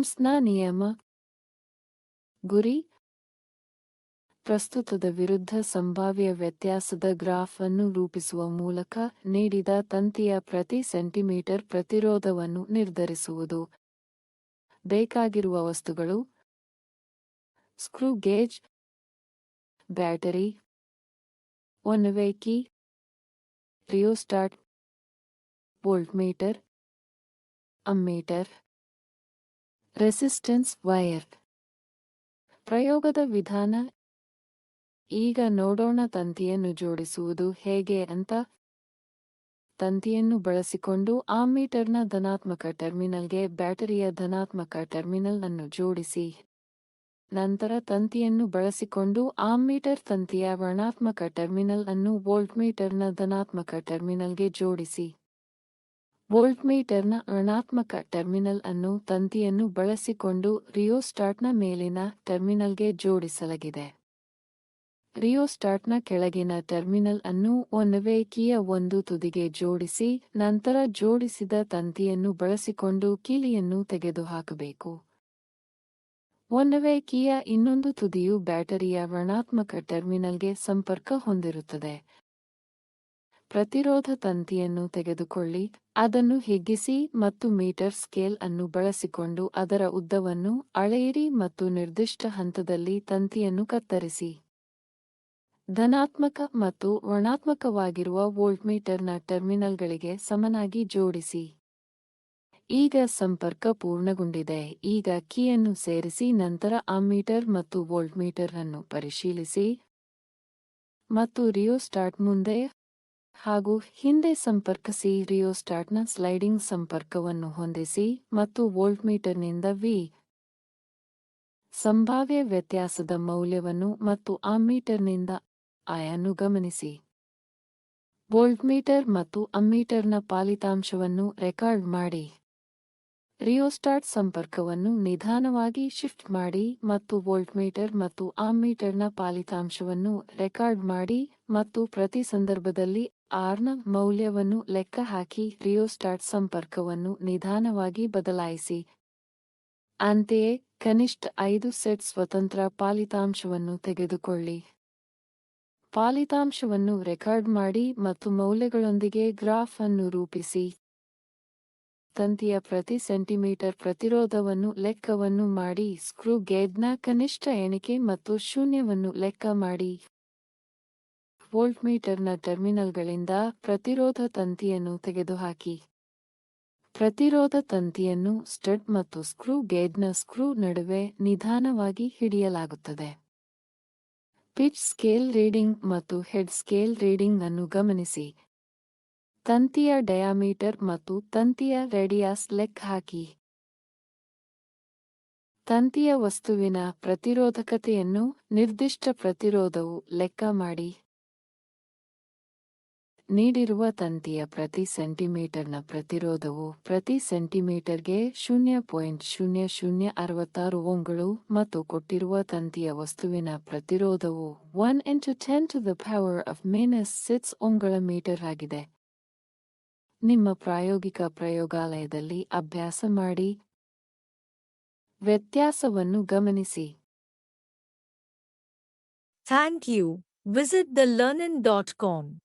ಓಮ್ಸ್ನ ನಿಯಮ. ಗುರಿ: ಪ್ರಸ್ತುತದ ವಿರುದ್ಧ ಸಂಭಾವ್ಯ ವ್ಯತ್ಯಾಸದ ಗ್ರಾಫ್ ಅನ್ನು ರೂಪಿಸುವ ಮೂಲಕ ನೀಡಿದ ತಂತಿಯ ಪ್ರತಿ ಸೆಂಟಿಮೀಟರ್ ಪ್ರತಿರೋಧವನ್ನು ನಿರ್ಧರಿಸುವುದು. ಬೇಕಾಗಿರುವ ವಸ್ತುಗಳು: screw gauge, battery, one-way key, rheostat, voltmeter, ammeter, resistance wire. ಪ್ರಯೋಗದ ವಿಧಾನ: ಈಗ ನೋಡೋಣ ತಂತಿಯನ್ನು ಜೋಡಿಸುವುದು ಹೇಗೆ ಅಂತ. ತಂತಿಯನ್ನು ಬಳಸಿಕೊಂಡು ಆಮ್ಮೀಟರ್ನ ಧನಾತ್ಮಕ ಟರ್ಮಿನಲ್ಗೆ ಬ್ಯಾಟರಿಯ ಧನಾತ್ಮಕ ಟರ್ಮಿನಲ್ ಅನ್ನು ಜೋಡಿಸಿ. ನಂತರ ತಂತಿಯನ್ನು ಬಳಸಿಕೊಂಡು ಆಮ್ಮೀಟರ್ ತಂತಿಯ ಋಣಾತ್ಮಕ ಟರ್ಮಿನಲ್ ಅನ್ನು ವೋಲ್ಟ್ಮೀಟರ್ನ ಧನಾತ್ಮಕ ಟರ್ಮಿನಲ್ಗೆ ಜೋಡಿಸಿ. ವೋಲ್ಟ್ಮೀಟರ್ನ ಋಣಾತ್ಮಕ ಟರ್ಮಿನಲ್ ಅನ್ನು ತಂತಿಯನ್ನು ಬಳಸಿಕೊಂಡು ರಿಯೋಸ್ಟಾಟ್ನ ಮೇಲಿನ ಟರ್ಮಿನಲ್ಗೆ ಜೋಡಿಸಲಾಗಿದೆ. ರಿಯೋಸ್ಟಾಟ್ನ ಕೆಳಗಿನ ಟರ್ಮಿನಲ್ ಅನ್ನು ಒನ್-ವೇ ಕೀಯ ಒಂದು ತುದಿಗೆ ಜೋಡಿಸಿ, ನಂತರ ಜೋಡಿಸಿದ ತಂತಿಯನ್ನು ಬಳಸಿಕೊಂಡು ಕೀಲಿಯನ್ನು ತೆಗೆದುಹಾಕಬೇಕು. ಒನ್-ವೇ ಕೀಯ ಇನ್ನೊಂದು ತುದಿಯು ಬ್ಯಾಟರಿಯ ಋಣಾತ್ಮಕ ಟರ್ಮಿನಲ್ಗೆ ಸಂಪರ್ಕ ಹೊಂದಿರುತ್ತದೆ. ಪ್ರತಿರೋಧ ತಂತಿಯನ್ನು ತೆಗೆದುಕೊಳ್ಳಿ, ಅದನ್ನು ಹಿಗ್ಗಿಸಿ ಮತ್ತು ಮೀಟರ್ ಸ್ಕೇಲ್ ಅನ್ನು ಬಳಸಿಕೊಂಡು ಅದರ ಉದ್ದವನ್ನು ಅಳೆಯಿರಿ ಮತ್ತು ನಿರ್ದಿಷ್ಟ ಹಂತದಲ್ಲಿ ತಂತಿಯನ್ನು ಕತ್ತರಿಸಿ. ಧನಾತ್ಮಕ ಮತ್ತು ಋಣಾತ್ಮಕವಾಗಿರುವ ವೋಲ್ಟ್ಮೀಟರ್ನ ಟರ್ಮಿನಲ್ಗಳಿಗೆ ಸಮನಾಗಿ ಜೋಡಿಸಿ. ಈಗ ಸಂಪರ್ಕ ಪೂರ್ಣಗೊಂಡಿದೆ. ಈಗ ಕೀಯನ್ನು ಸೇರಿಸಿ, ನಂತರ ಅಮ್ಮೀಟರ್ ಮತ್ತು ವೋಲ್ಟ್ಮೀಟರ್ ಅನ್ನು ಪರಿಶೀಲಿಸಿ ಮತ್ತು ರಿಯೋಸ್ಟಾಟ್ ಮುಂದೆ ಹಾಗೂ ಹಿಂದೆ ಸಂಪರ್ಕಿಸಿ. ರಿಯೋಸ್ಟಾಟ್ನ ಸ್ಲೈಡಿಂಗ್ ಸಂಪರ್ಕವನ್ನು ಹೊಂದಿಸಿ ಮತ್ತು ವೋಲ್ಟ್ಮೀಟರ್ನಿಂದ ವಿ ಸಂಭಾವ್ಯ ವ್ಯತ್ಯಾಸದ ಮೌಲ್ಯವನ್ನು ಮತ್ತು ಅಮ್ಮೀಟರ್ನಿಂದ ಐ ಅನ್ನು ಗಮನಿಸಿ. ವೋಲ್ಟ್ಮೀಟರ್ ಮತ್ತು ಅಮ್ಮೀಟರ್ನ ಫಲಿತಾಂಶವನ್ನು ರೆಕಾರ್ಡ್ ಮಾಡಿ. ರಿಯೋಸ್ಟಾಟ್ ಸಂಪರ್ಕವನ್ನು ನಿಧಾನವಾಗಿ ಶಿಫ್ಟ್ ಮಾಡಿ ಮತ್ತು ವೋಲ್ಟ್ಮೀಟರ್ ಮತ್ತು ಅಮ್ಮೀಟರ್ನ ಫಲಿತಾಂಶವನ್ನು ರೆಕಾರ್ಡ್ ಮಾಡಿ ಮತ್ತು ಪ್ರತಿ ಸಂದರ್ಭದಲ್ಲಿ ಆರ್ ನ ಮೌಲ್ಯವನ್ನು ಲೆಕ್ಕಹಾಕಿ ರಿಯೋಸ್ಟಾಟ್ ಸಂಪರ್ಕವನ್ನು ನಿಧಾನವಾಗಿ ಬದಲಾಯಿಸಿ. ಅಂತೆಯೇ ಕನಿಷ್ಠ 5 ಸೆಟ್ ಸ್ವತಂತ್ರ ಫಲಿತಾಂಶವನ್ನು ತೆಗೆದುಕೊಳ್ಳಿ. ಫಲಿತಾಂಶವನ್ನು ರೆಕಾರ್ಡ್ ಮಾಡಿ ಮತ್ತು ಮೌಲ್ಯಗಳೊಂದಿಗೆ ಗ್ರಾಫ್ ಅನ್ನು ರೂಪಿಸಿ. ತಂತಿಯ ಪ್ರತಿ ಸೆಂಟಿಮೀಟರ್ ಪ್ರತಿರೋಧವನ್ನು ಲೆಕ್ಕವನ್ನು ಮಾಡಿ. ಸ್ಕ್ರೂ ಗೇಜ್ನ ಕನಿಷ್ಠ ಎಣಿಕೆ ಮತ್ತು ಶೂನ್ಯವನ್ನು ಲೆಕ್ಕ ಮಾಡಿ. ವೋಲ್ಟ್ಮೀಟರ್ನ ಟರ್ಮಿನಲ್ಗಳಿಂದ ಪ್ರತಿರೋಧ ತಂತಿಯನ್ನು ತೆಗೆದುಹಾಕಿ. ಪ್ರತಿರೋಧ ತಂತಿಯನ್ನು ಸ್ಟಡ್ ಮತ್ತು ಸ್ಕ್ರೂ ಗೇಜ್ನ ಸ್ಕ್ರೂ ನಡುವೆ ನಿಧಾನವಾಗಿ ಹಿಡಿಯಲಾಗುತ್ತದೆ. ಪಿಚ್ ಸ್ಕೇಲ್ ರೀಡಿಂಗ್ ಮತ್ತು ಹೆಡ್ ಸ್ಕೇಲ್ ರೀಡಿಂಗ್ ಅನ್ನು ಗಮನಿಸಿ. ತಂತಿಯ ಡಯಾಮೀಟರ್ ಮತ್ತು ತಂತಿಯ ರೇಡಿಯಾಸ್ ಲೆಕ್ಕಹಾಕಿ. ತಂತಿಯ ವಸ್ತುವಿನ ಪ್ರತಿರೋಧಕತೆಯನ್ನು ನಿರ್ದಿಷ್ಟ ಪ್ರತಿರೋಧವು ಲೆಕ್ಕ ಮಾಡಿ. ನೀಡಿರುವ ತಂತಿಯ ಪ್ರತಿ ಸೆಂಟಿಮೀಟರ್ನ ಪ್ರತಿರೋಧವು ಪ್ರತಿ ಸೆಂಟಿಮೀಟರ್ಗೆ 0.0066 ಓಮ್ಗಳು ಮತ್ತು ಕೊಟ್ಟಿರುವ ತಂತಿಯ ವಸ್ತುವಿನ ಪ್ರತಿರೋಧವು 1 × 10⁻⁻⁶ ಓಮ್ಗಳ ಮೀಟರ್ ಆಗಿದೆ. ನಿಮ್ಮ ಪ್ರಾಯೋಗಿಕ ಪ್ರಯೋಗಾಲಯದಲ್ಲಿ ಅಭ್ಯಾಸ ಮಾಡಿ. ವ್ಯತ್ಯಾಸವನ್ನು ಗಮನಿಸಿ. Thank you. Visit thelearnyn.com.